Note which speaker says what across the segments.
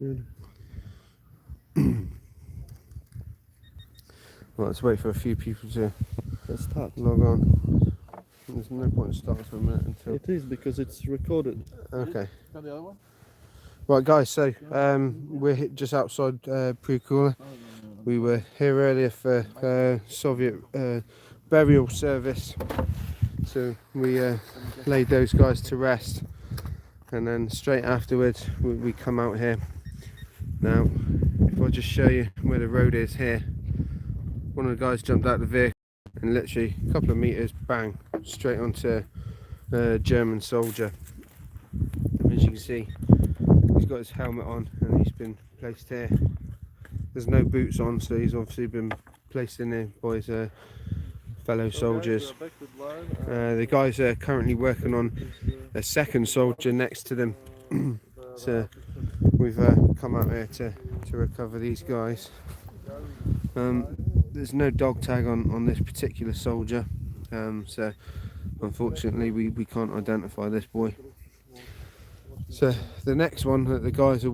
Speaker 1: Good.
Speaker 2: Well, let's wait for a few people to log on. There's no point in starting for a minute until...
Speaker 1: It is, because it's recorded.
Speaker 2: Okay.
Speaker 1: Got the other one?
Speaker 2: Right guys, so we're just outside Pre-Cooler. We were here earlier for Soviet burial service. So we laid those guys to rest. And then straight afterwards we come out here. Now, if I just show you where the road is here. One of the guys jumped out of the vehicle and literally a couple of meters, bang, straight onto a German soldier. As you can see, he's got his helmet on and he's been placed here. There's no boots on, so he's obviously been placed in there by his fellow soldiers. The guys are currently working on a second soldier next to them. So we've come out here to recover these guys. There's no dog tag on this particular soldier, so unfortunately we can't identify this boy. So the next one that the guys are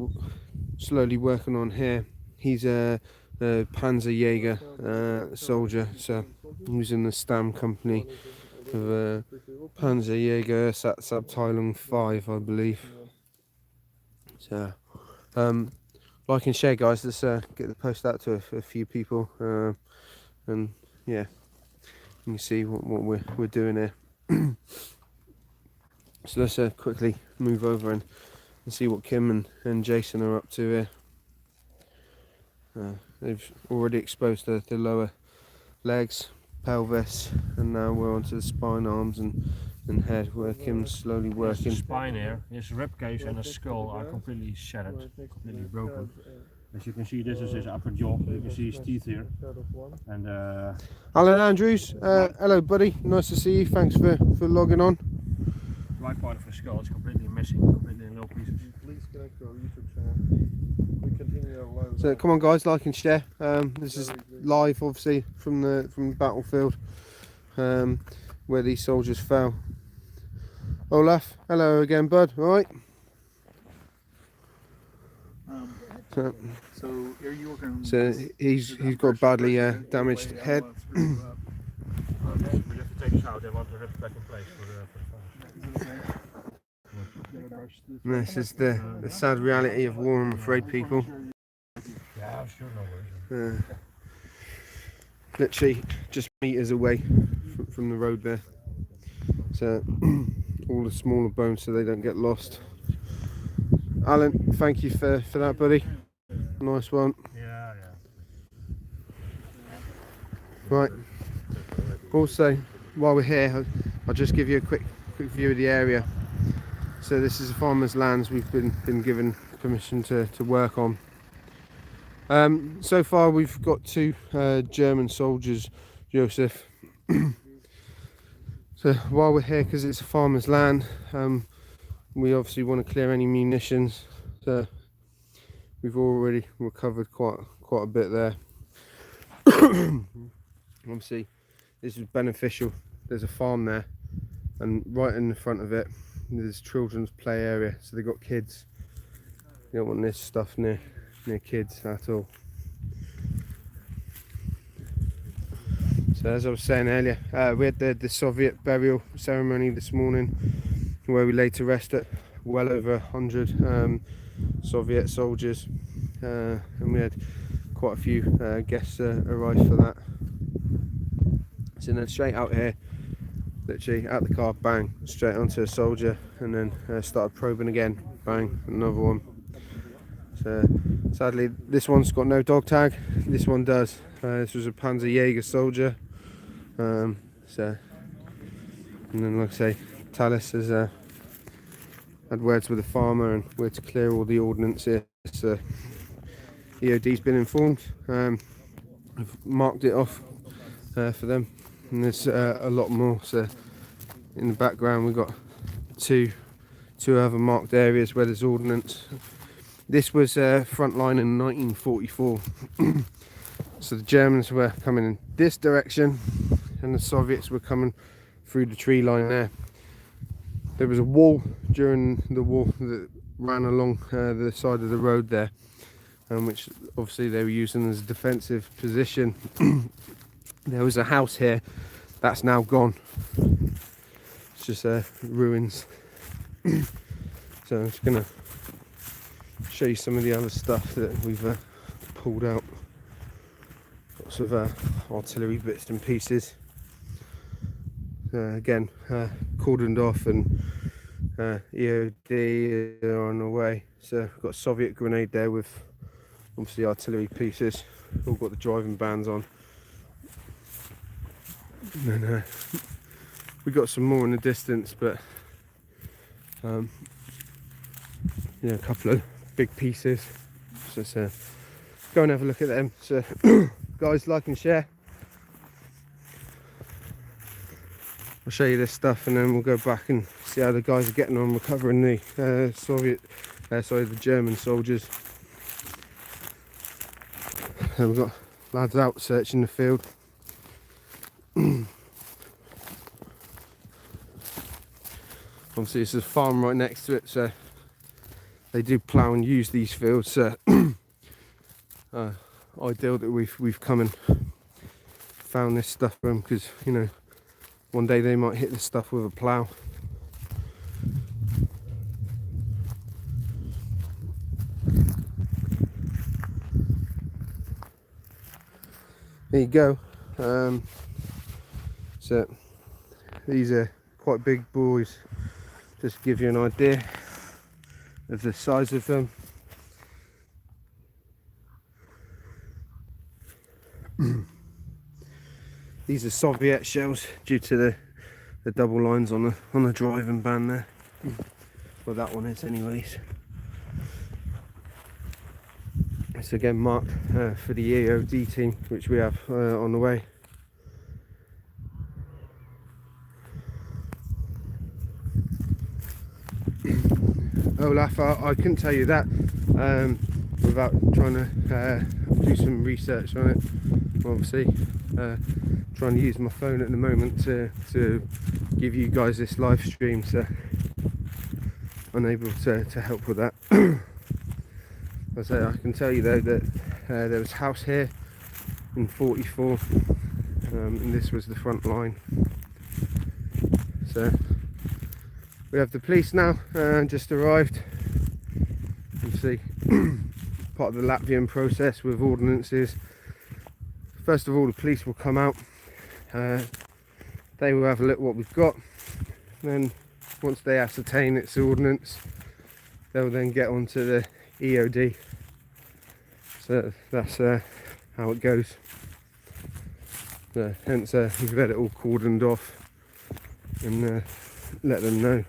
Speaker 2: slowly working on here, he's a Panzerjäger soldier, so he's in the Stam company of Panzerjäger Subteilung 5, I believe. So like and share guys, let's get the post out to a few people, and yeah, you can see what we're doing here. So let's quickly move over and see what Kim and Jason are up to here. They've already exposed the lower legs, pelvis, and now we're onto the spine, arms and head, where Kim's slowly working.
Speaker 3: His spine here, his ribcage and his skull are completely shattered, completely broken. As you can see, this is his upper jaw. You can see his teeth here. And
Speaker 2: Alan Andrews, hello buddy, nice to see you. Thanks for logging on.
Speaker 3: right part of his skull is completely missing, completely in little pieces.
Speaker 1: Please connect to our YouTube channel. We continue our live.
Speaker 2: So come on guys, like and share. This is live, obviously, from the battlefield, where these soldiers fell. Olaf, hello again, bud. All right. So he's got a badly damaged head.
Speaker 3: We have to take this out and want the ribs back in place for the fire.
Speaker 2: And this is the sad reality of war, I'm afraid, people.
Speaker 3: Yeah, sure, no worries.
Speaker 2: Literally just meters away from the road there. So all the smaller bones so they don't get lost. Alan, thank you for that, buddy. Nice one.
Speaker 3: Yeah.
Speaker 2: Right. Also, while we're here, I'll just give you a quick view of the area. So this is a farmer's lands we've been given permission to work on. So far we've got 2 German soldiers, Joseph. So while we're here, because it's a farmer's land, we obviously want to clear any munitions. So we've already recovered quite a bit there. Obviously this is beneficial. There's a farm there, and right in the front of it there's children's play area, so they've got kids. You don't want this stuff near kids at all. So as I was saying earlier, we had the Soviet burial ceremony this morning, where we laid to rest at well over 100 Soviet soldiers, and we had quite a few guests arrive for that. So then straight out here, literally out the car, bang, straight onto a soldier, and then started probing again, bang, another one. So sadly this one's got no dog tag, this one does. This was a Panzerjäger soldier. So, and then like I say, Talis has had words with the farmer and we're to clear all the ordnance here. So EOD's been informed. I've marked it off for them, and there's a lot more. So in the background we've got two other marked areas where there's ordnance. This was front line in 1944. So the Germans were coming in this direction and the Soviets were coming through the tree line there. There was a wall during the war, ran along the side of the road there, which obviously they were using as a defensive position. There was a house here that's now gone. It's just ruins. So I'm just gonna show you some of the other stuff that we've pulled out. Lots of artillery bits and pieces. Again, cordoned off, and EOD are on the way. So we've got a Soviet grenade there with obviously artillery pieces. All got the driving bands on. And then we got some more in the distance, but yeah, a couple of big pieces. So go and have a look at them. So guys, like and share. I'll show you this stuff, and then we'll go back and see how the guys are getting on recovering the the German soldiers. And we've got lads out searching the field. Obviously this is a farm right next to it, so they do plough and use these fields. So ideal that we've come and found this stuff for them, because you know, one day they might hit this stuff with a plough. There you go. So these are quite big boys, just to give you an idea of the size of them. These are Soviet shells due to the double lines on the driving band there. Well, that one is anyways. It's again marked for the EOD team, which we have on the way. Olaf, I couldn't tell you that without trying to do some research on it. Obviously, trying to use my phone at the moment to give you guys this live stream, so unable to help with that. I can tell you though that there was a house here in 44, and this was the front line. So we have the police now, just arrived. You see, part of the Latvian process with ordinances. First of all, the police will come out. They will have a look what we've got. Then, once they ascertain it's ordnance, they'll then get onto the EOD. So that's how it goes. Hence, we've had it all cordoned off and let them know.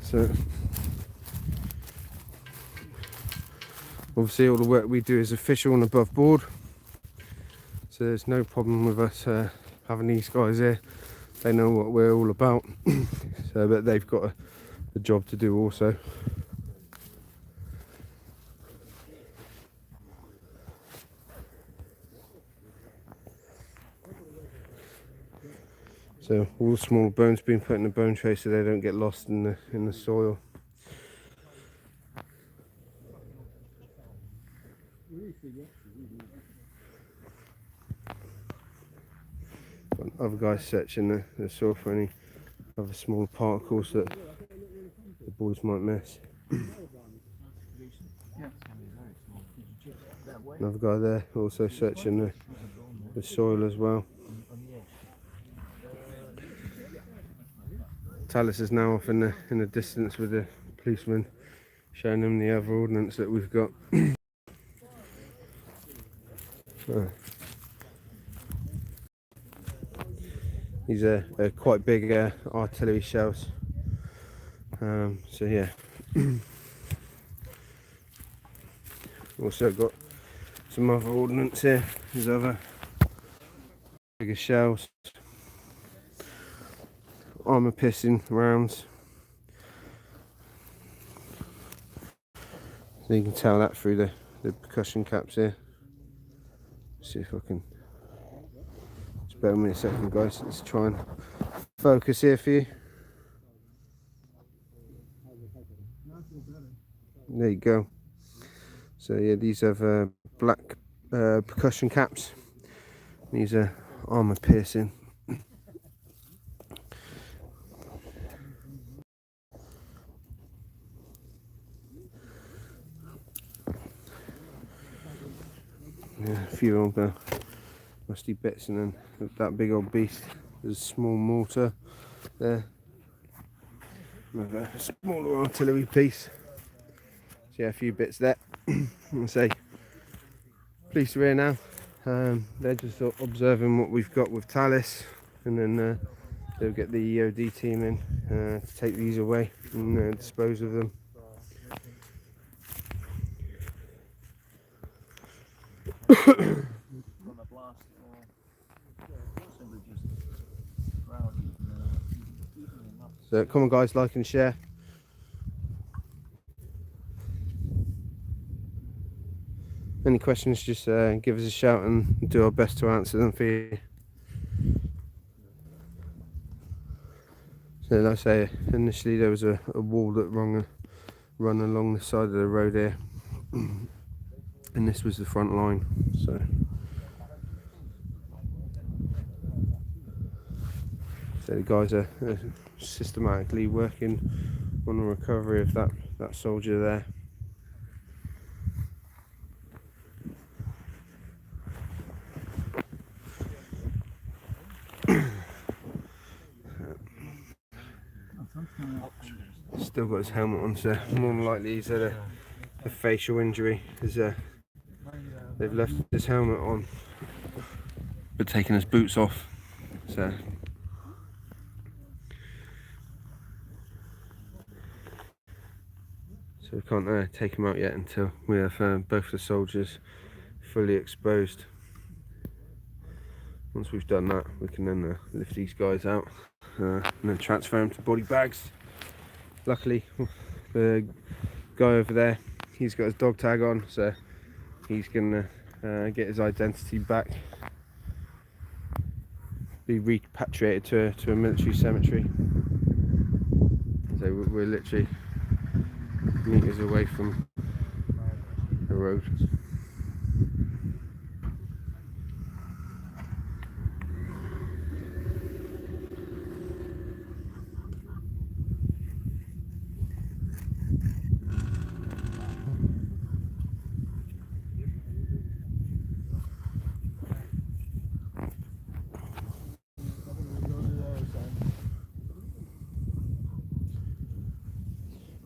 Speaker 2: So obviously all the work we do is official and above board, so there's no problem with us having these guys here. They know what we're all about. So, but they've got a job to do also. So all small bones being put in the bone tray so they don't get lost in the soil. Other guys searching the soil for any other small particles that the boys might miss. Another guy there also searching the soil as well. Talis is now off in the distance with the policeman, showing them the other ordnance that we've got. These are quite big artillery shells. So yeah. Also got some other ordnance here. There's other bigger shells. Armour piercing rounds. So you can tell that through the percussion caps here. See if I can. Just bear with me a second, guys. Let's try and focus here for you. There you go. So yeah, these have black percussion caps. These are armor piercing. Yeah, a few of the rusty bits, and then that big old beast. There's a small mortar there. With a smaller artillery piece. So yeah, a few bits there. I'll say police are here now. They're just observing what we've got with Talis, and then they'll get the EOD team in to take these away and dispose of them. So come on, guys, like and share. Any questions, just give us a shout and do our best to answer them for you. So like I say, initially there was a wall that run along the side of the road here, and this was the front line. So the guys are systematically working on the recovery of that soldier there. Still got his helmet on, so more than likely he's had a facial injury, because they've left his helmet on but taken his boots off. So we can't take him out yet until we have both the soldiers fully exposed. Once we've done that, we can then lift these guys out and then transfer them to body bags. Luckily, the guy over there, he's got his dog tag on, so he's gonna get his identity back, be repatriated to a military cemetery. So we're literally meters away from the road.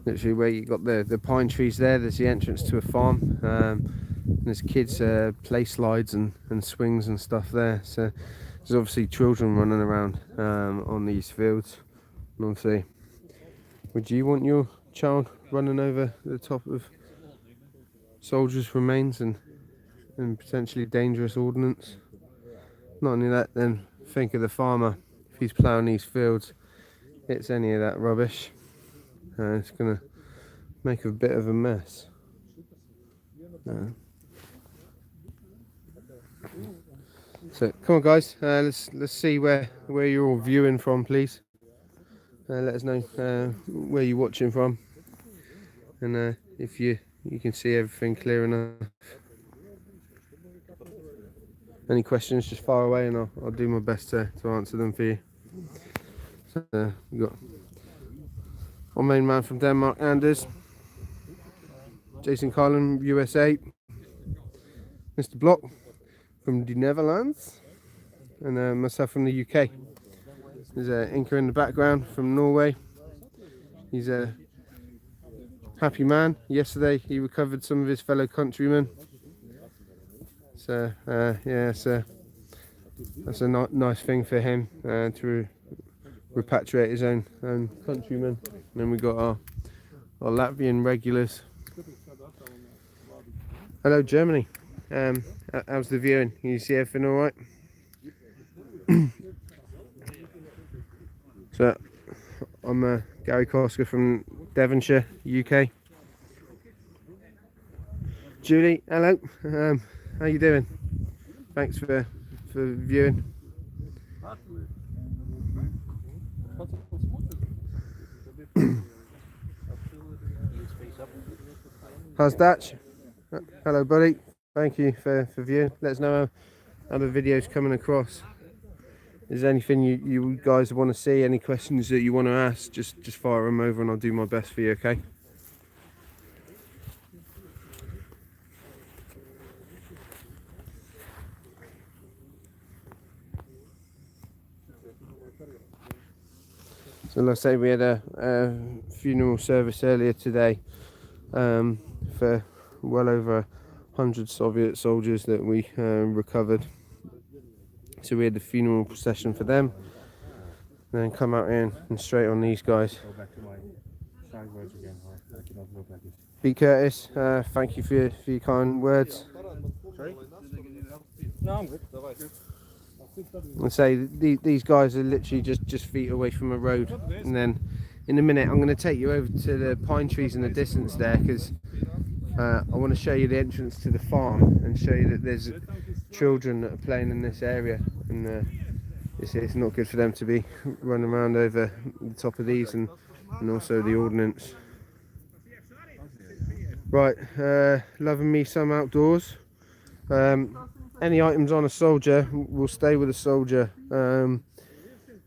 Speaker 2: Literally where you got the pine trees there, there's the entrance to a farm. There's kids play slides and swings and stuff there. So there's obviously children running around on these fields. And obviously, would you want your child running over the top of soldiers' remains and potentially dangerous ordnance? Not only that, then think of the farmer. If he's ploughing these fields, hits any of that rubbish, it's gonna make a bit of a mess. So come on, guys, let's see where you're all viewing from, please. Let us know where you're watching from, and if you can see everything clear enough. Any questions, just fire away, and I'll do my best to answer them for you. So we've got our main man from Denmark, Anders, Jason Carlin, USA, Mr. Block from the Netherlands, and myself from the UK. There's Inca in the background from Norway. He's a happy man. Yesterday he recovered some of his fellow countrymen. So yeah, that's a nice thing for him to repatriate his own countrymen. And then we got our Latvian regulars. Hello, Germany. How's the viewing? Can you see everything all right? So I'm Gary Koska from Devonshire, UK. Julie, hello. How you doing? Thanks for viewing. How's Dutch? Hello, buddy. Thank you for viewing. Let us know how other videos coming across. Is there anything you guys want to see? Any questions that you want to ask? Just fire them over, and I'll do my best for you. Okay. So let's say we had a funeral service earlier today for well over 100 Soviet soldiers that we recovered. So we had the funeral procession for them, and then come out in and straight on these guys.
Speaker 3: Go back to my side words again. I cannot look like this.
Speaker 2: Pete Curtis, thank you for your kind words.
Speaker 3: Sorry? No, I'm good.
Speaker 2: And say these guys are literally just feet away from a road, and then in a minute I'm going to take you over to the pine trees in the distance there, because I want to show you the entrance to the farm and show you that there's children that are playing in this area, and it's not good for them to be running around over the top of these, and also the ordnance. Right, loving me some outdoors. Any items on a soldier will stay with a soldier.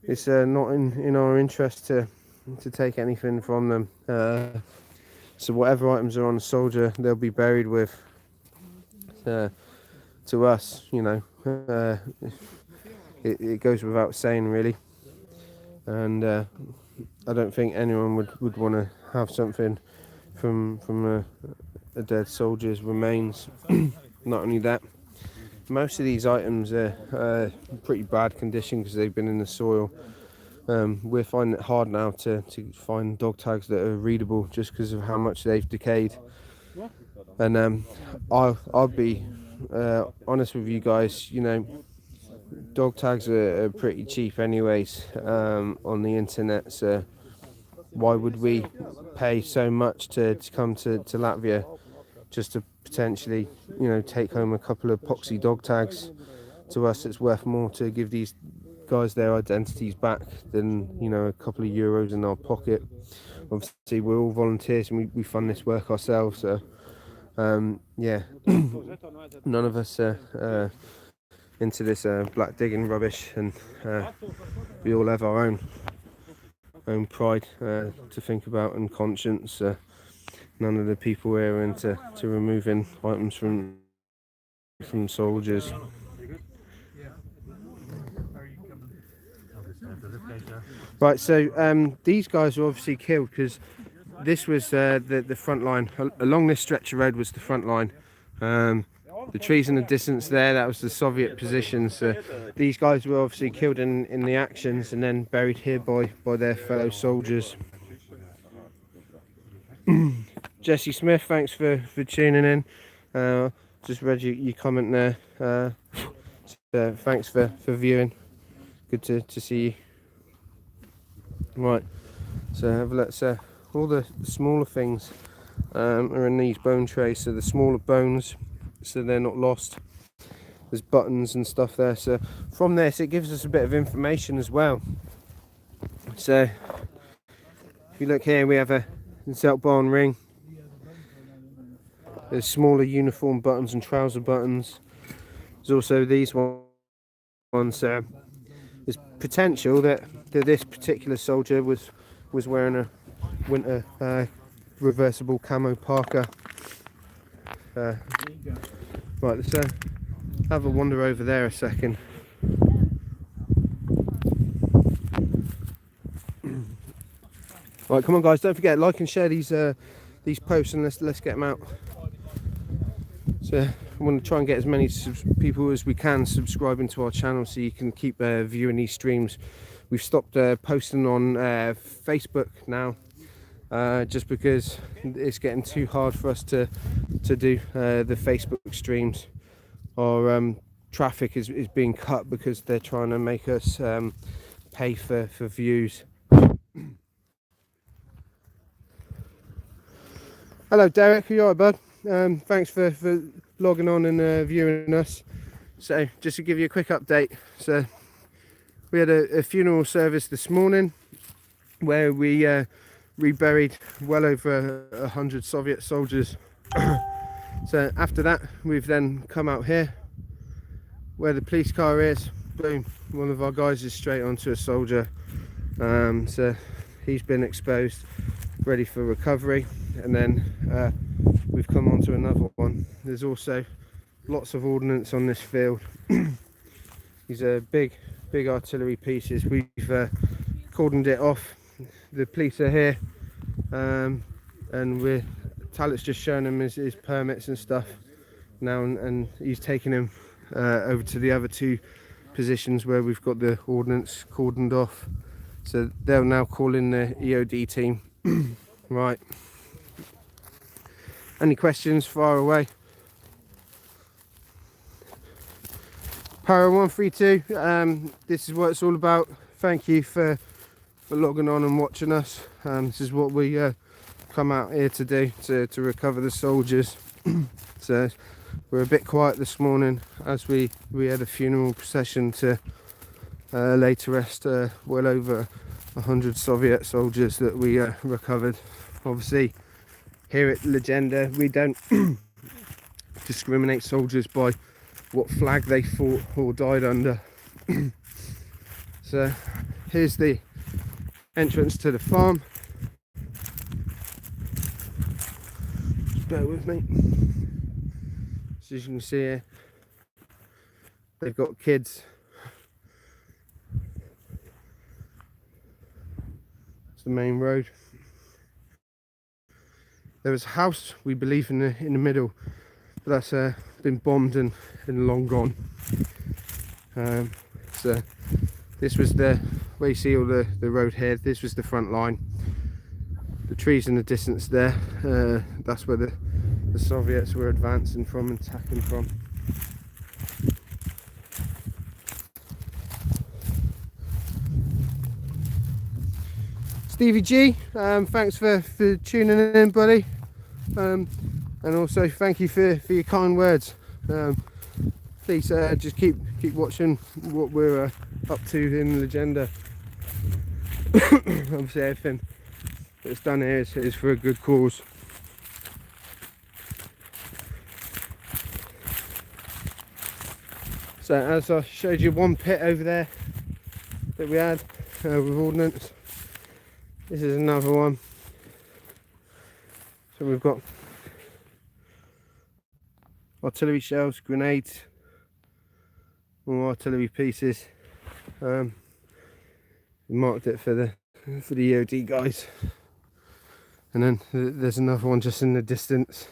Speaker 2: It's not in our interest to take anything from them. So whatever items are on a soldier, they'll be buried with. To us, you know, it goes without saying, really. And I don't think anyone would want to have something from a dead soldier's remains. Not only that, most of these items are pretty bad condition because they've been in the soil. We're finding it hard now to find dog tags that are readable just because of how much they've decayed. And I'll be honest with you guys, you know, dog tags are pretty cheap anyways on the internet, so why would we pay so much to come to Latvia just to potentially, you know, take home a couple of poxy dog tags? To us it's worth more to give these guys their identities back than, you know, a couple of euros in our pocket. Obviously we're all volunteers and we fund this work ourselves, so yeah. None of us are into this black digging rubbish, and we all have our own pride to think about and conscience. None of the people here are into removing items from soldiers. Right, so these guys were obviously killed because this was the front line. Along this stretch of road was the front line. The trees in the distance there, that was the Soviet positions. So these guys were obviously killed in the actions and then buried here by their fellow soldiers. Jesse Smith, thanks for tuning in. Just read your comment there. So thanks for viewing. Good to see you. Right, so have a look. So all the smaller things are in these bone trays. So the smaller bones, so they're not lost. There's buttons and stuff there. So from this, it gives us a bit of information as well. So if you look here, we have a Zeltbahn ring. There's smaller uniform buttons and trouser buttons. There's also these ones. There's potential that this particular soldier was wearing a winter reversible camo parka. Right, let's have a wander over there a second. Right, come on guys, don't forget, like and share these posts, and let's get them out. So I want to try and get as many people as we can subscribing to our channel so you can keep viewing these streams. We've stopped posting on Facebook now, just because it's getting too hard for us to do the Facebook streams. Our traffic is being cut because they're trying to make us pay for views. Hello Derek, are you alright bud? Thanks for logging on and viewing us. So just to give you a quick update, so we had a funeral service this morning where we reburied well over 100 Soviet soldiers. So after that, we've then come out here where the police car is. Boom, one of our guys is straight onto a soldier. So he's been exposed, ready for recovery. And then we've come onto another one. There's also lots of ordnance on this field. These are big artillery pieces. We've cordoned it off. The police are here, and Talet's just showing him his permits and stuff now, and he's taking him over to the other two positions where we've got the ordnance cordoned off. So they'll now call in the EOD team. Right. Any questions? Fire away. Ww2, this is what it's all about. Thank you for logging on and watching us. This is what we come out here to do, to recover the soldiers. So we're a bit quiet this morning as we had a funeral procession to lay to rest well over 100 Soviet soldiers that we recovered. Obviously here at Legenda we don't discriminate soldiers by what flag they fought or died under. So here's the entrance to the farm. Just bear with me. So as you can see here, they've got kids. It's the main road. There was a house, we believe, in the middle, but that's been bombed and long gone. So this was where you see all the road here. This was the front line. The trees in the distance there, that's where the Soviets were advancing from and attacking from. Stevie G, thanks for tuning in, buddy, and also thank you for your kind words. Please just keep watching what we're up to in Legenda. Obviously everything that's done here is for a good cause. So as I showed you one pit over there that we had with ordnance, this is another one. So we've got artillery shells, grenades, more artillery pieces. We marked it for the EOD guys, and then there's another one just in the distance.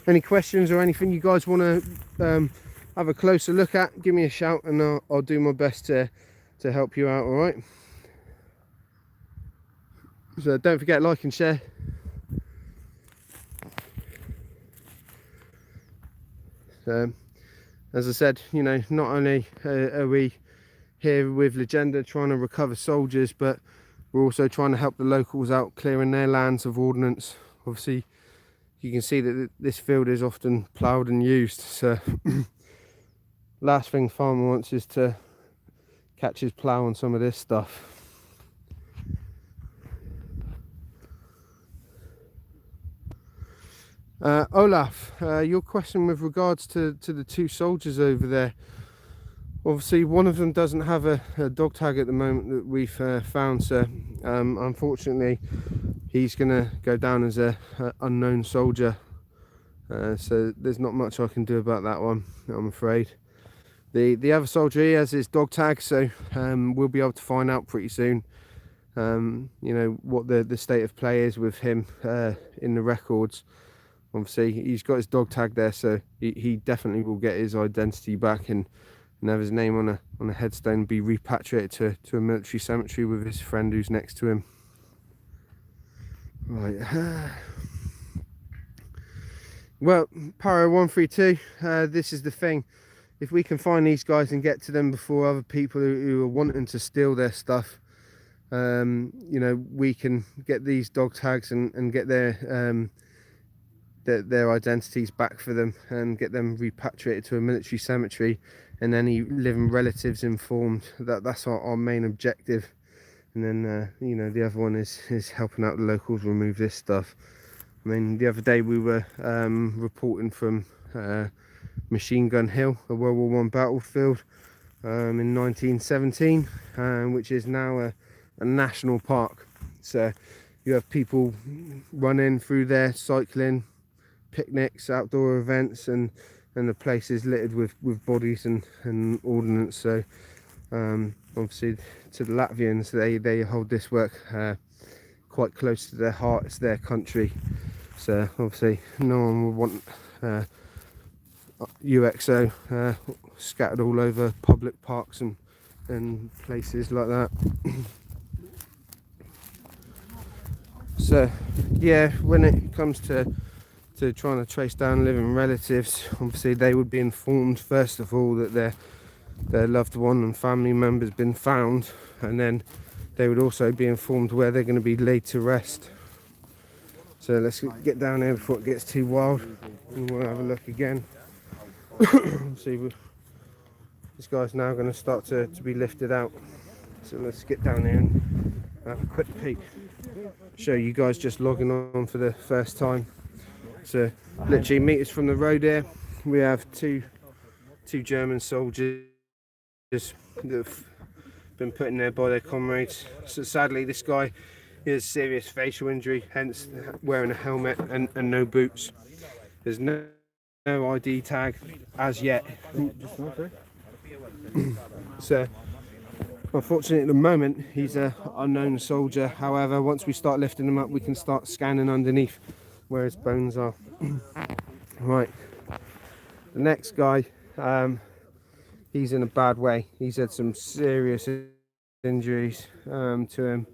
Speaker 2: Any questions or anything you guys want to have a closer look at, give me a shout and I'll do my best to help you out. All right, so don't forget, like and share. As I said, you know, not only are we here with Legenda trying to recover soldiers, but we're also trying to help the locals out clearing their lands of ordnance. Obviously you can see that this field is often ploughed and used, so last thing farmer wants is to catch his plough on some of this stuff. Olaf, your question with regards to the two soldiers over there. Obviously one of them doesn't have a dog tag at the moment that we've found, so unfortunately he's gonna go down as a unknown soldier, so there's not much I can do about that one, I'm afraid. The other soldier, he has his dog tag, so we'll be able to find out pretty soon, you know, what the state of play is with him in the records. Obviously he's got his dog tag there, so he definitely will get his identity back and have his name on a headstone and be repatriated to a military cemetery with his friend who's next to him. Right. Well, Ww2, this is the thing. If we can find these guys and get to them before other people who are wanting to steal their stuff, you know, we can get these dog tags and get their their identities back for them and get them repatriated to a military cemetery, and any living relatives informed. That's our main objective. And then you know, the other one is helping out the locals remove this stuff. I mean, the other day we were reporting from Machine Gun Hill, a World War One battlefield in 1917, which is now a national park. So you have people running through there, cycling, picnics, outdoor events, and the place is littered with bodies and ordnance. So obviously to the Latvians, they hold this work quite close to their heart. It's their country, so obviously no one would want UXO scattered all over public parks and places like that. So yeah, when it comes to trying to trace down living relatives, obviously they would be informed first of all that their loved one and family members been found, and then they would also be informed where they're going to be laid to rest. So let's get down here before it gets too wild, and we'll have a look again. See, this guy's now going to start to be lifted out, so let's get down here and have a quick peek, show you guys just logging on for the first time. So literally meters from the road here we have two German soldiers that have been put in there by their comrades. So sadly this guy has serious facial injury, hence wearing a helmet and no boots. There's no ID tag as yet. So unfortunately at the moment he's an unknown soldier. However, once we start lifting him up, we can start scanning underneath where his bones are. Right, the next guy, he's in a bad way. He's had some serious injuries to him.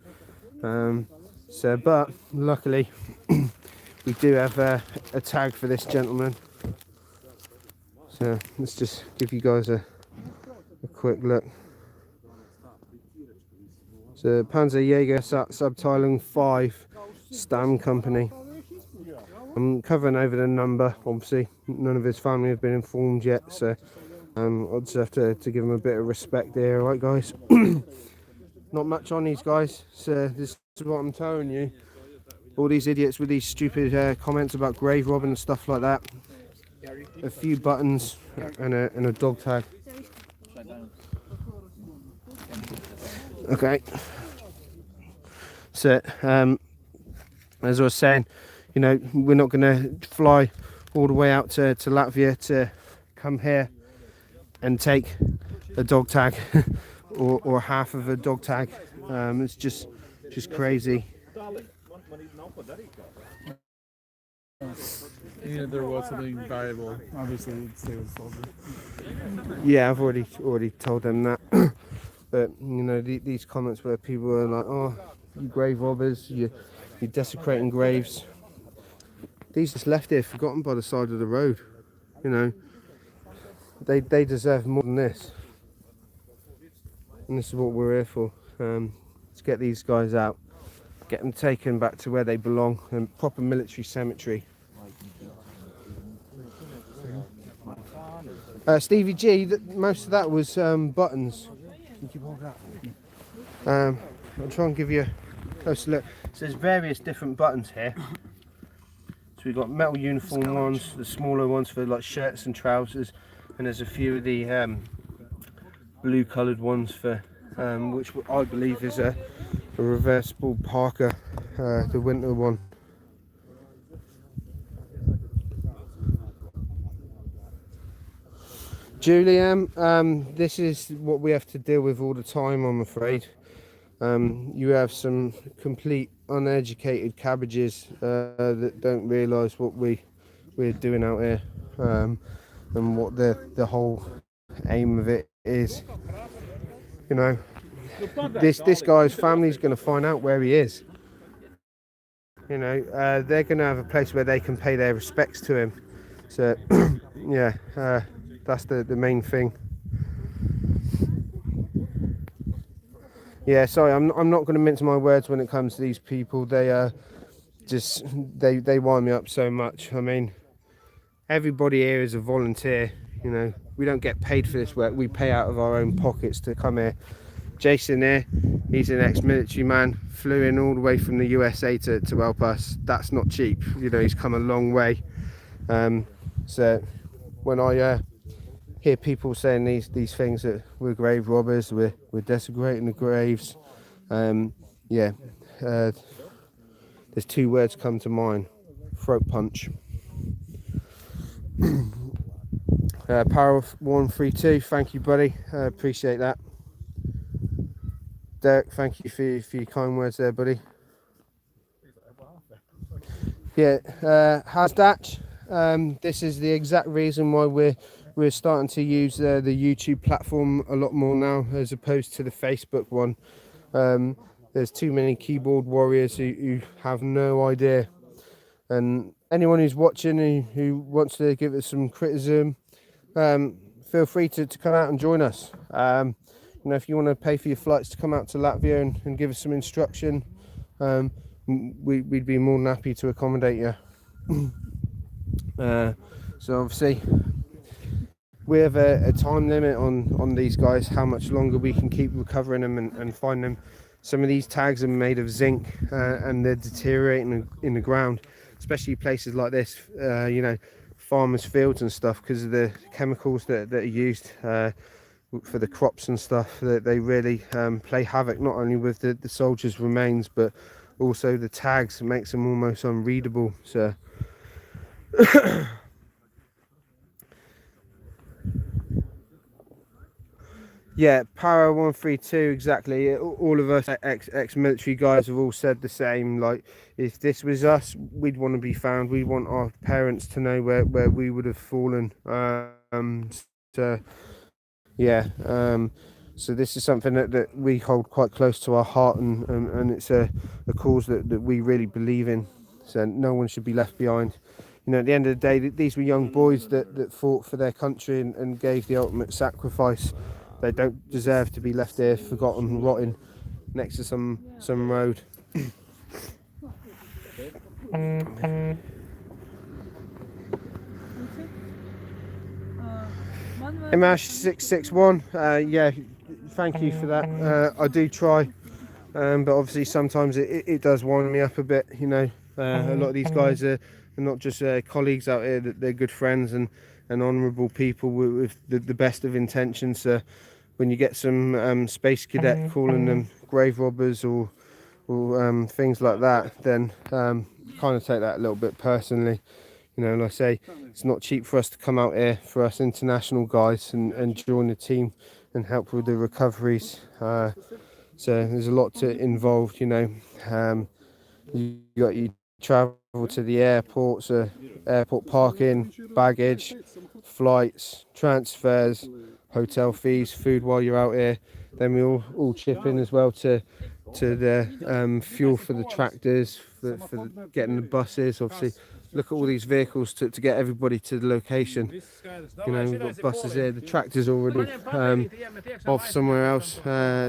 Speaker 2: So but luckily we do have a tag for this gentleman. So let's just give you guys a quick look. So Panzerjäger Subteilung 5 Stam Company. I'm covering over the number, obviously none of his family have been informed yet, so I'll just have to give him a bit of respect there, alright guys? Not much on these guys, so this is what I'm telling you. All these idiots with these stupid comments about grave robbing and stuff like that. A few buttons and a dog tag. Okay. So as I was saying, you know, we're not going to fly all the way out to Latvia to come here and take a dog tag or half of a dog tag. It's just crazy.
Speaker 1: Even if there was something valuable, obviously you'd stay with the soldier.
Speaker 2: Yeah, I've already told them that. But you know, these comments where people are like, "Oh, you grave robbers, you're desecrating graves." These just left here, forgotten by the side of the road. You know, they deserve more than this. And this is what we're here for. Let's get these guys out, get them taken back to where they belong, a proper military cemetery. Stevie G, most of that was buttons. I'll try and give you a closer look. So there's various different buttons here. So we've got metal uniform ones, the smaller ones for like shirts and trousers, and there's a few of the blue coloured ones for which I believe is a reversible parka, the winter one. Julian, this is what we have to deal with all the time, I'm afraid. You have some complete uneducated cabbages that don't realise what we're doing out here, and what the whole aim of it is. You know, this guy's family's going to find out where he is. You know, they're going to have a place where they can pay their respects to him. So yeah, that's the main thing. Yeah, sorry, I'm not going to mince my words when it comes to these people. They just they wind me up so much. I mean, everybody here is a volunteer. You know, we don't get paid for this work. We pay out of our own pockets to come here. Jason here, he's an ex-military man, flew in all the way from the USA to help us. That's not cheap. You know, he's come a long way. So when I hear people saying these things, that we're grave robbers, we're desecrating the graves, yeah, there's two words come to mind: throat punch. Power 132, thank you, buddy. Appreciate that. Derek, thank you for your kind words there, buddy. Yeah, Hasdatch. This is the exact reason why we're starting to use the YouTube platform a lot more now, as opposed to the Facebook one. There's too many keyboard warriors who have no idea, and anyone who's watching who wants to give us some criticism, feel free to come out and join us. You know, if you want to pay for your flights to come out to Latvia and give us some instruction, we'd be more than happy to accommodate you. So obviously we have a time limit on these guys, how much longer we can keep recovering them and find them. Some of these tags are made of zinc, and they're deteriorating in the ground, especially places like this, you know, farmers' fields and stuff, because of the chemicals that are used for the crops and stuff. That they really play havoc not only with the soldiers' remains, but also the tags. It makes them almost unreadable. So yeah, Para 132, exactly. All of us ex-military guys have all said the same. Like, if this was us, we'd want to be found. We want our parents to know where we would have fallen. So yeah, so this is something that we hold quite close to our heart, and it's a cause that we really believe in. So no one should be left behind. You know, at the end of the day, these were young boys that fought for their country and gave the ultimate sacrifice. They don't deserve to be left there forgotten, rotting next to some road. Imash661, yeah, thank you for that. I do try, but obviously sometimes it does wind me up a bit. You know, a lot of these guys are not just colleagues out here, that they're good friends and honourable people with the best of intentions. When you get some space cadet calling them grave robbers or things like that, then kind of take that a little bit personally. You know, like I say, it's not cheap for us to come out here, for us international guys, and join the team and help with the recoveries. So there's a lot involved. You know, you travel to the airports, airport parking, baggage, flights, transfers, hotel fees, food while you're out here. Then we all chip in as well to the fuel for the tractors, for getting the buses. Obviously, look at all these vehicles to get everybody to the location. You know, we've got buses here, the tractor's already off somewhere else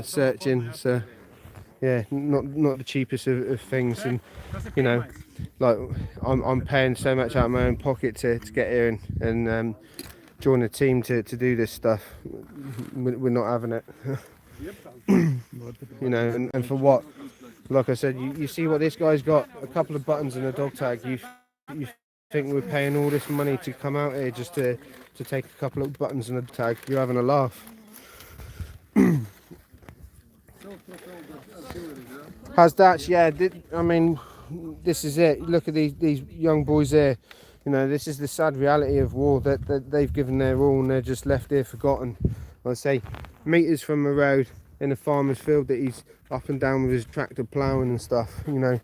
Speaker 2: searching. So yeah, not the cheapest of things. And you know, like I'm paying so much out of my own pocket to get here and join a team to do this stuff. We're not having it. You know, and for what? Like I said, you see what this guy's got, a couple of buttons and a dog tag. You think we're paying all this money to come out here just to take a couple of buttons and a tag? You're having a laugh. How's that? Yeah, I mean, this is it. Look at these young boys here. You know, this is the sad reality of war, that they've given their all and they're just left here forgotten. I say, meters from the road in a farmer's field that he's up and down with his tractor ploughing and stuff, you know,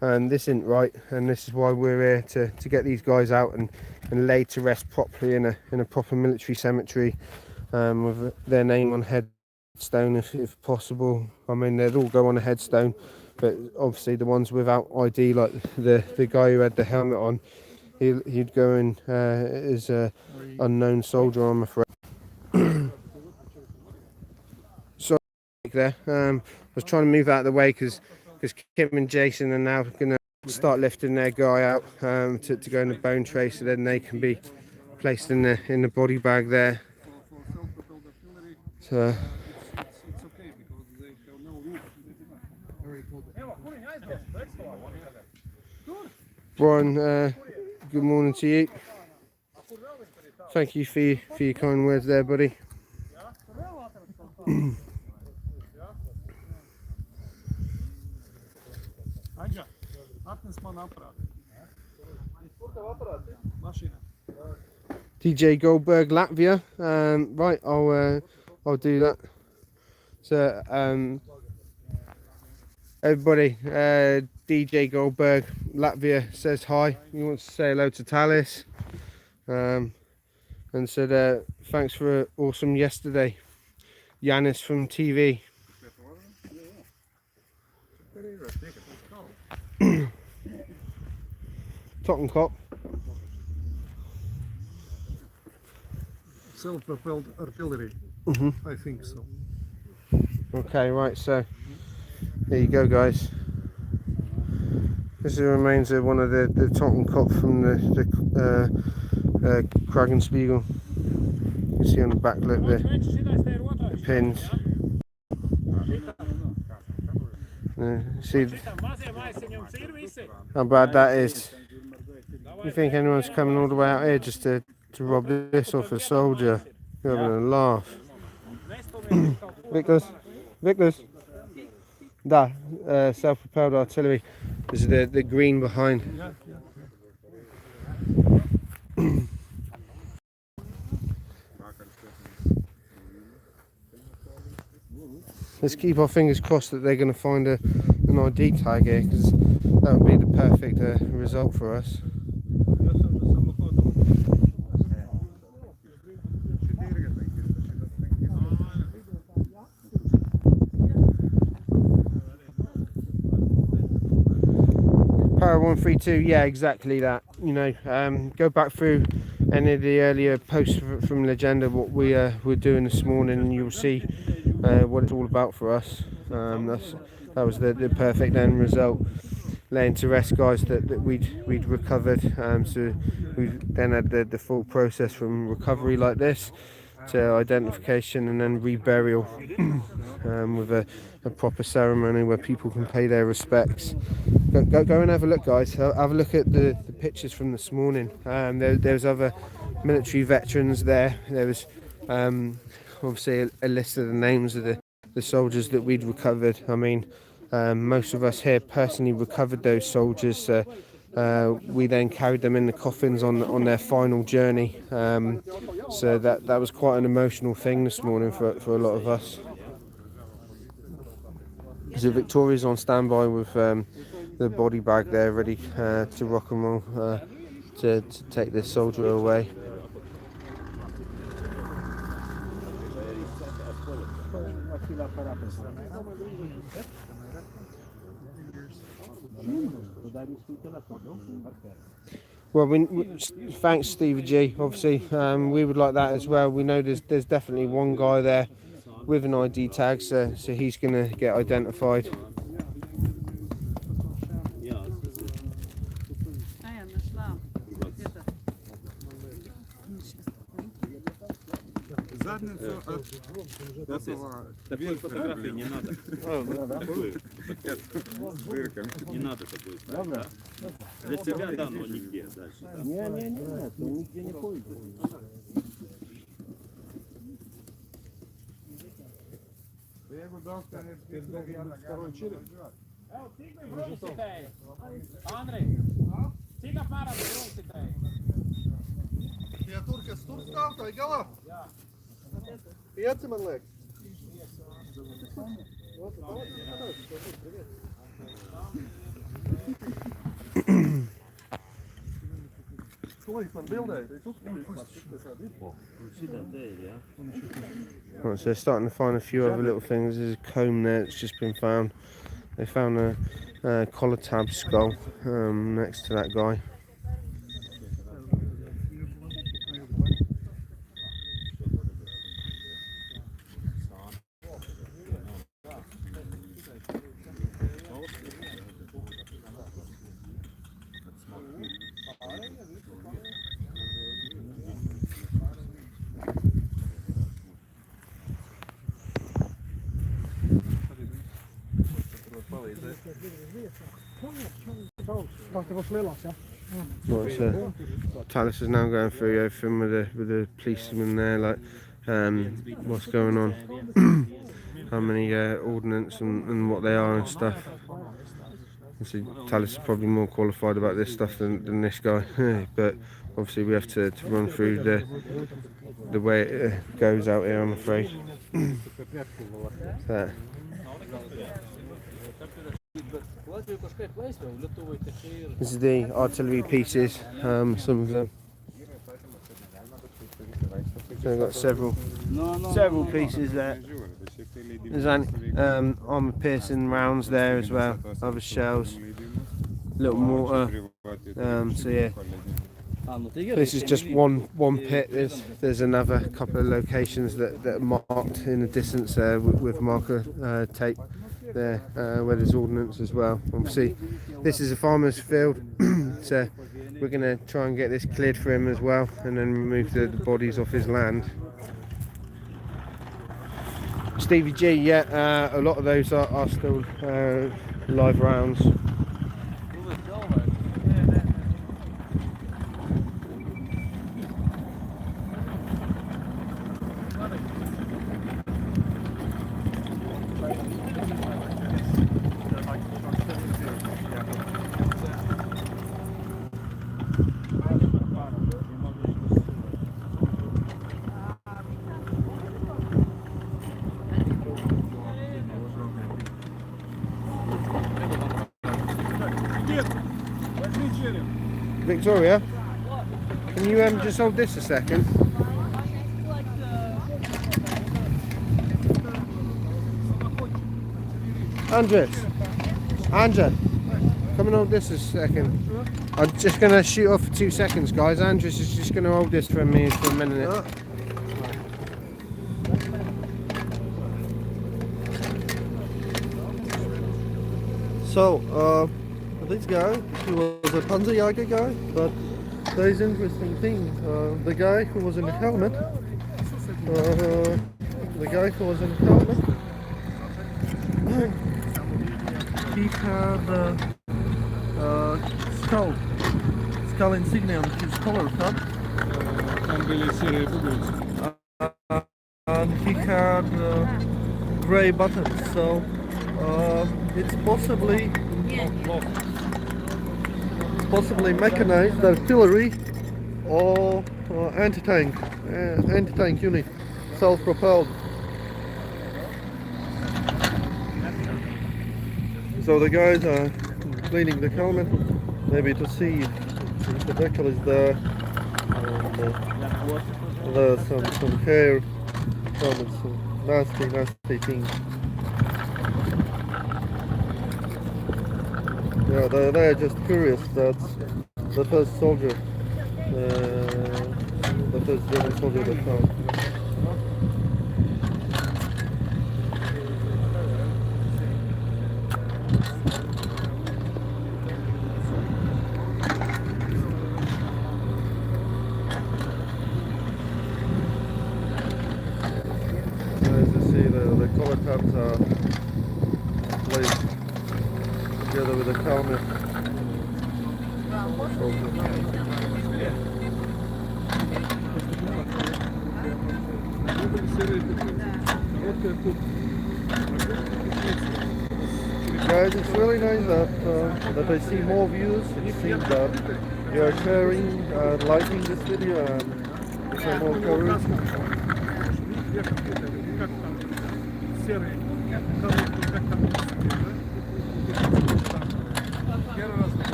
Speaker 2: and this isn't right. And this is why we're here to get these guys out and laid to rest properly in a proper military cemetery, with their name on headstone if possible. I mean, they'd all go on a headstone, but obviously the ones without ID, like the guy who had the helmet on, he'd go in as a unknown soldier, I'm afraid. Sorry there. I was trying to move out of the way because Kim and Jason are now going to start lifting their guy out to go in the bone tray, so then they can be placed in the body bag there. So Brian, good morning to you. Thank you for your kind words there, buddy. DJ Goldberg, Latvia. Right, I'll do that. So everybody, DJ Goldberg, Latvia says hi. He wants to say hello to Talis, and said thanks for an awesome yesterday. Yanis from TV. Tottenkop.
Speaker 4: Self-propelled artillery. I think so.
Speaker 2: Okay, right, so there you go, guys. This is the remains of one of the Tottenkop from the Kragenspiegel. You can see on the back, look, the pins. See how bad that is. You think anyone's coming all the way out here just to rob this off a soldier? You're having a laugh. Vickers. Da, self-propelled artillery. This is the green behind. Let's keep our fingers crossed that they're going to find an ID tag here, because that would be the perfect result for us. Para 132, yeah, exactly that. You know, go back through any of the earlier posts from Legenda, what we were doing this morning, and you'll see what it's all about for us. That was the perfect end result, laying to rest guys that we'd recovered. So we then had the full process from recovery like this to identification and then reburial with a proper ceremony where people can pay their respects. Go and have a look, guys. Have a look at the pictures from this morning. There was other military veterans there. There was obviously a list of the names of the soldiers that we'd recovered. I mean, most of us here personally recovered those soldiers. We then carried them in the coffins on their final journey. So that was quite an emotional thing this morning for a lot of us. So Victoria's on standby with the body bag there, ready to rock and roll to take this soldier away. Well, thanks, Stevie G. Obviously, we would like that as well. We know there's definitely one guy there with an ID tag, so he's going to get identified.
Speaker 5: Такой фотографии не надо. Не надо такой. Для тебя, да, но нигде дальше.
Speaker 3: Не, нигде не ходит.
Speaker 4: Я его дал, второй череп.
Speaker 6: Andrej, cika para brosite.
Speaker 4: Ja Turkas Turkstauta, igala? Ja. Pieci man liek.
Speaker 2: Right, so they're starting to find a few other little things. There's a comb there that's just been found. They found a collar tab skull next to that guy. Right, so Talis is now going through everything with the policeman there, like what's going on, how many ordnance and what they are and stuff. Obviously, Talis is probably more qualified about this stuff than this guy, but obviously we have to run through the way it goes out here, I'm afraid. So. This is the artillery pieces, some of them. So I've got several pieces there. There's armor piercing rounds there as well, other shells, little mortar. So yeah, this is just one pit. There's another couple of locations that are marked in the distance there with marker tape there, where there's ordnance as well. Obviously this is a farmer's field, so we're going to try and get this cleared for him as well, and then remove the bodies off his land. Stevie G, yeah, a lot of those are still live rounds. Victoria, can you just hold this a second? Andres, come and hold this a second. I'm just going to shoot off for 2 seconds, guys. Andres is just going to hold this for me for a minute.
Speaker 4: So, this guy, he was a Panzerjäger guy, but there is interesting thing. The guy who was in the helmet, he had skull insignia on his collar cut, and he had grey buttons. So it's possibly mechanized artillery or anti-tank unit, self-propelled. So the guys are cleaning the helmet, maybe to see if the decal is there. And, there's some hair, some nasty things. Yeah, they're just curious. That's the first soldier, the first German soldier they found. As you see, the collar tabs are placed together with the helmet. Guys, it's really nice that I see more views. It seems that you are sharing and liking this video and some more coverage.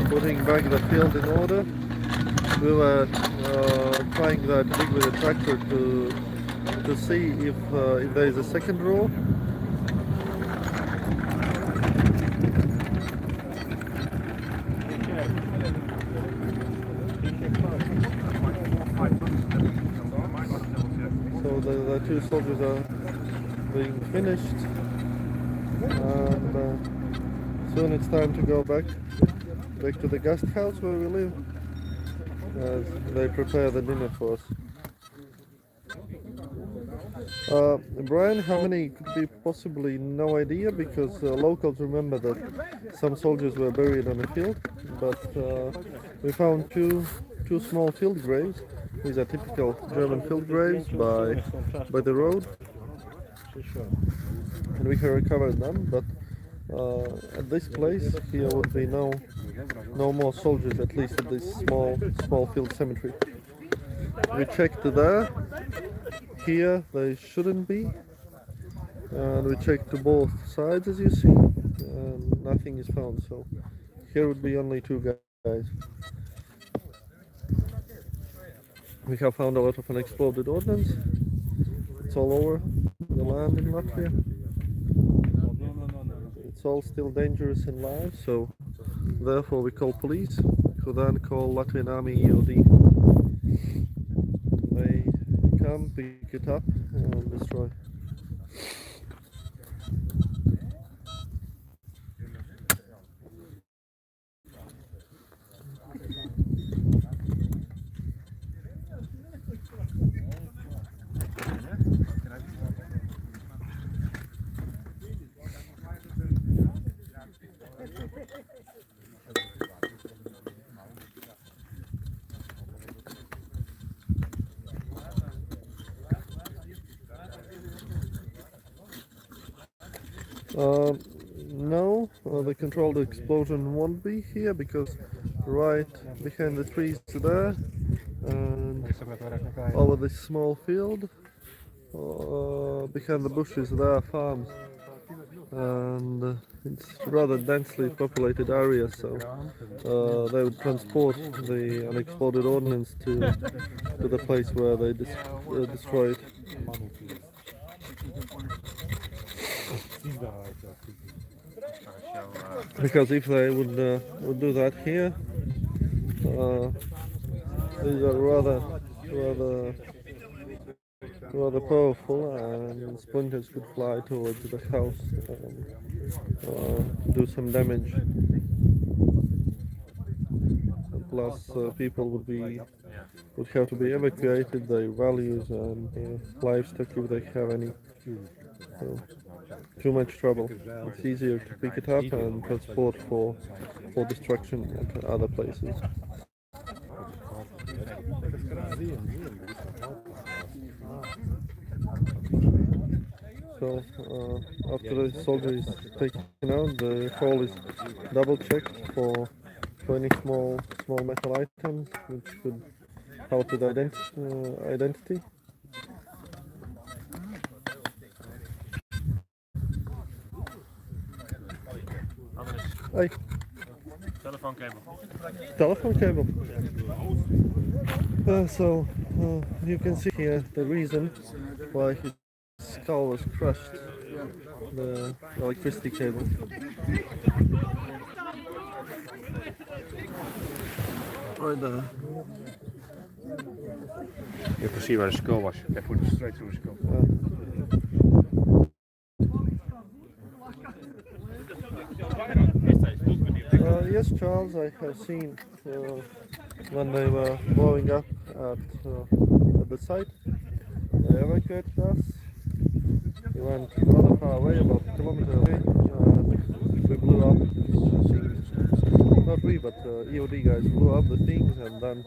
Speaker 4: Putting back the field in order. We were trying to dig with the tractor to see if there is a second row. So the two soldiers are being finished, and soon it's time to go back to the guest house where we live, as they prepare the dinner for us. Brian, how many could be possibly no idea because locals remember that some soldiers were buried on a field, but we found two small field graves. These are typical German field graves by the road, and we have recovered them. But at this place here would be no more soldiers, at least at this small field cemetery. We checked there. Here they shouldn't be, and we checked to both sides as you see, and nothing is found. So here would be only two guys. We have found a lot of unexploded ordnance. It's all over the land in Latvia. It's all still dangerous in life, so therefore we call police, who then call Latvian Army EOD. They come, pick it up and destroy. No, the controlled explosion won't be here because right behind the trees there and over this small field, behind the bushes there are farms, and it's rather densely populated area, so they would transport the unexploded ordnance to the place where they destroy it. Because if they would do that here, these are rather powerful, and splinters could fly towards the house and do some damage. Plus, people would have to be evacuated, their values and livestock if they have any. So, too much trouble. It's easier to pick it up and transport for destruction at other places. So after the soldier is taken out, the hole is double checked for any small metal items which could help with identity. Hey. Telephone cable. So you can see here the reason why his skull was crushed. The electricity cable. Right there.
Speaker 3: You can see where the skull was. They put it straight through the skull.
Speaker 4: Yes, Charles, I have seen when they were blowing up at the site. They evacuated us. We went rather far away, about a kilometer away. We blew up things. Not we, but EOD guys blew up the things, and then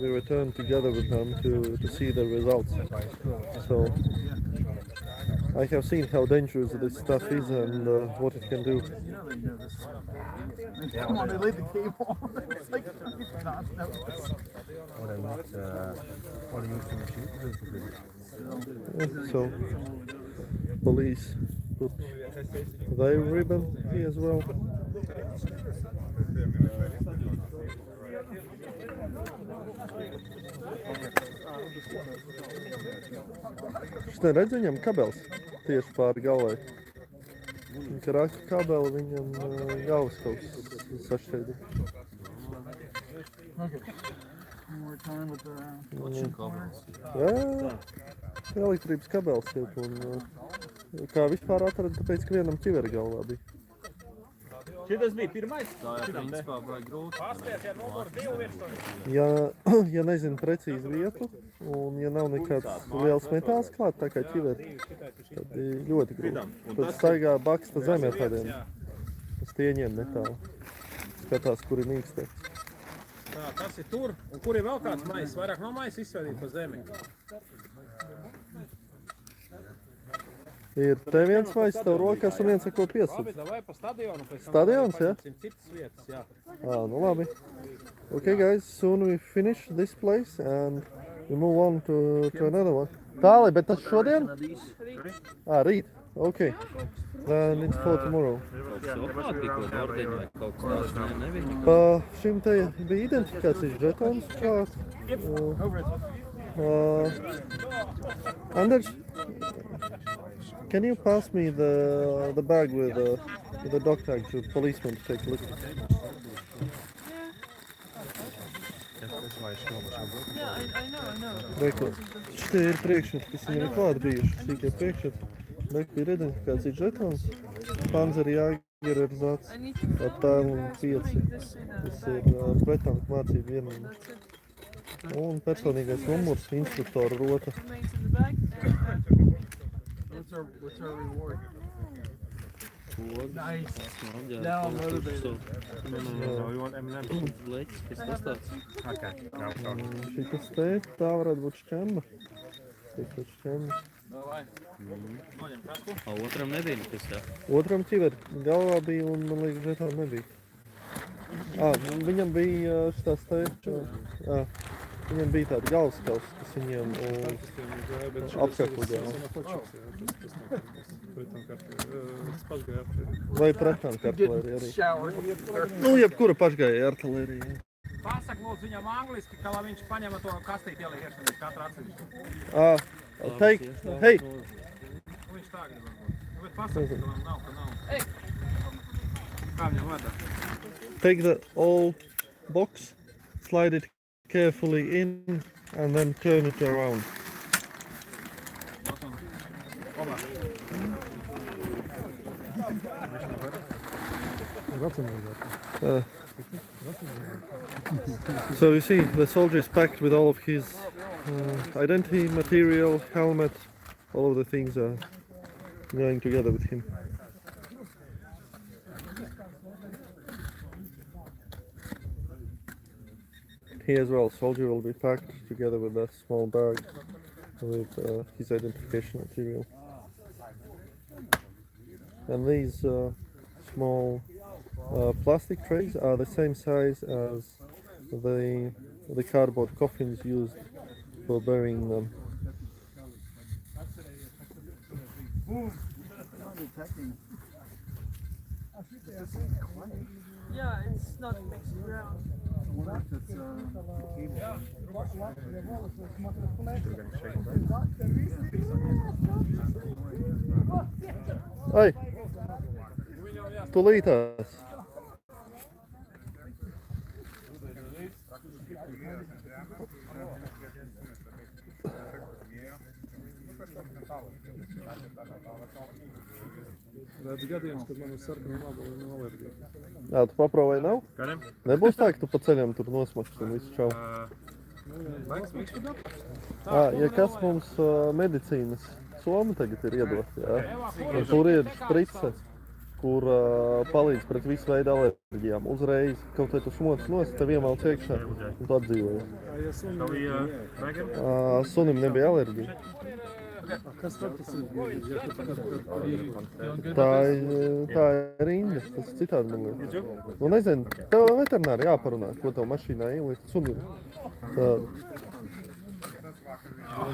Speaker 4: we returned together with them to see the results. So I have seen how dangerous this stuff is and what it can do.
Speaker 1: Come on, they laid the cable on. It's like
Speaker 4: So police put their ribbon here as well. Šis neredz viņam kabels tieši pāri galvai. Ka raka kabeli viņam galvas kaut kas sašķēdi.
Speaker 1: one more time with the
Speaker 4: Jā, elektrības kabels tiek un kā vispār atrada, tāpēc, ka vienam ķiveri galvā bija.
Speaker 5: Šitas bija pirmais?
Speaker 6: Principā vai grūti.
Speaker 5: Paspēsiet numuru 2 virsmu.
Speaker 4: Ja nezinu precīzi vietu, un ja nav nekāds liels metāls klāt, tā kā ķiveri, tad ir ļoti grūti. Tad staigā baksta zemē tādiem stieņiem metāli. Skatās, kur ir mīkstēts.
Speaker 6: Tā, tas ir tur, un kur ir vēl kāds mais? Vairāk nav mais izsvēdīt pa zemi.
Speaker 4: Ir te viens mais tev rokās un viens ar ko piesūdz.
Speaker 6: Labi, davai pa stadionu.
Speaker 4: Stadions, ja?
Speaker 6: Citas vietas, jā.
Speaker 4: Nu labi. Okay guys, soon we finish this place and we move on to another one. Tāli, bet tas šodien? Rīt. Okay. Then it's for tomorrow. Pa šim te bija identifikācijas žetons klāt. Anders, can you pass me the bag with the dog tag to the policeman to take a look?
Speaker 7: Yeah, I know.
Speaker 4: Reku, šitie ir priekšmeti, kas viņam ir klāt bijuši, sīkie priekšmeti. Reku ir identifikācijas žetons, Panzeri Jāgera ir zāts, Tēlun 5, tas ir pretanku mācību vienība. Un personīgais numurs, instruktora rota.
Speaker 1: What's our reward?
Speaker 5: Nice.
Speaker 1: Now I'm motivated.
Speaker 3: You want M&M's? Okay.
Speaker 4: Šitas te, tā varētu būt šķemba. Šitas šķemba.
Speaker 5: Otram nebija nekas, jā?
Speaker 4: Otram ķiveri galvā bija un, man liekas, žetām nebija. Viņam bija šitās te, viņam bija tāda galvaskals, kas viņiem apkakuļā. Vai pretanku artilērija arī. Nu, jebkura pašgāja artilērija.
Speaker 6: Pasak lūdzu viņam angliski, ka lai viņš paņema to kastīti ieliek iekšā, katra atsevišķi.
Speaker 4: Take, hey!
Speaker 6: Viņš tā grib varbūt. Bet pasak, ka nav, ka nav. Kā viņam vada?
Speaker 4: Take the old box, slide it carefully in, and then turn it around. So you see, the soldier is packed with all of his identity material, helmet, all of the things are going together with him. Here as well, soldier will be packed together with a small bag with his identification material. And these small plastic trays are the same size as the cardboard coffins used for burying them.
Speaker 7: Yeah, it's not mixed ground.
Speaker 4: Ai! Tūlītās!
Speaker 1: Redz gadījums, kad man ir sarkanā labā un alerģija.
Speaker 4: Jā, tu paprovēji nav?
Speaker 3: Kādiem?
Speaker 4: Nebūs tā, ka tu pa ceļam tur nosmaks un visu čau. Ja kas mums medicīnas soma tagad ir iedot, jā. Un tur ir šprice, kur palīdz pret visu veidu alerģijām. Uzreiz kaut vai tu šmots nost, tev iemalc iekšā un tu atdzīvoji. Sunim nebija alerģija.
Speaker 1: Kas tad tas ir?
Speaker 4: Tā ir rinda, tas citādi man liekas. Nu nezinu, tev veterināri jāparunā, ko tev mašīnā ielikt sunim.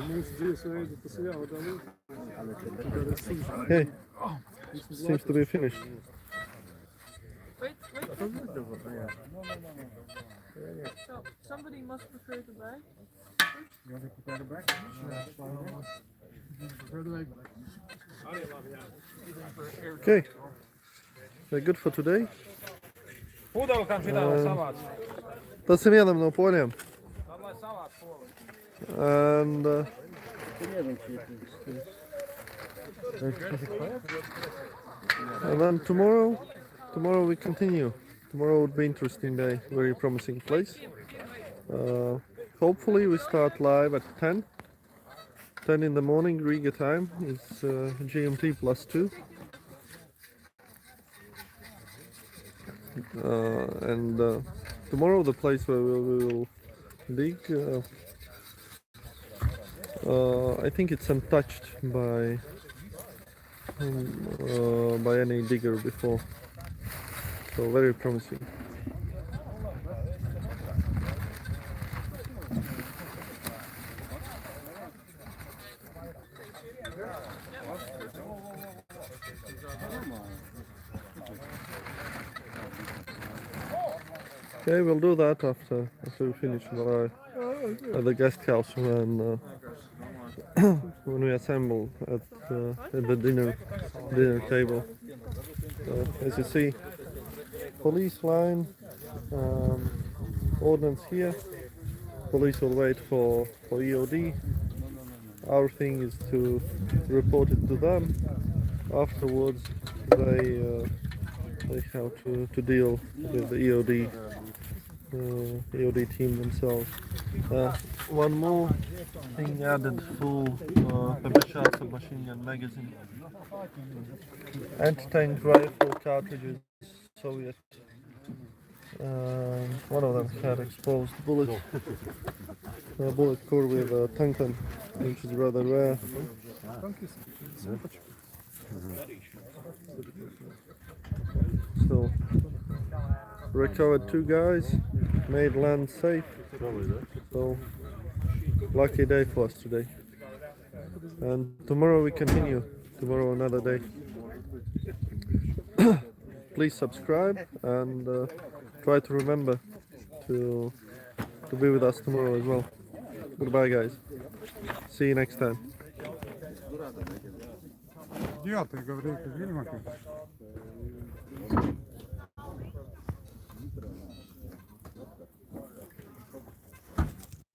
Speaker 1: Mūsu dzīvesveidu tas ir jāvadā līdzi.
Speaker 4: Okay, seems to be finished.
Speaker 7: Wait. So, somebody must prepare the bag.
Speaker 4: Okay, we're good for today.
Speaker 6: Pudeli, kam šitā lai savāc.
Speaker 4: Tas ir vienam no poļiem.
Speaker 6: Tad lai savāc poli.
Speaker 4: And then tomorrow tomorrow we continue. Tomorrow would be interesting day, very promising place. Hopefully we start live at 10. 10 in the morning Riga time is GMT +2. And tomorrow the place where we will dig, I think it's untouched by any digger before, so very promising. Okay, we'll do that after we finish at the guest house when we assemble at the dinner table. As you see, police line, ordnance here. Police will wait for EOD. Our thing is to report it to them. Afterwards, they have to deal with the EOD team themselves. One more thing added: full PBS machine gun magazine, anti-tank rifle cartridges, Soviet. One of them had exposed bullet core with a tungsten, which is rather rare. So recovered 2 guys, made land safe. So lucky day for us today. And tomorrow we continue. Tomorrow another day. Please subscribe and try to remember to be with us tomorrow as well. Goodbye, guys. See you next time.
Speaker 1: Девятый, говорит, видимо, как.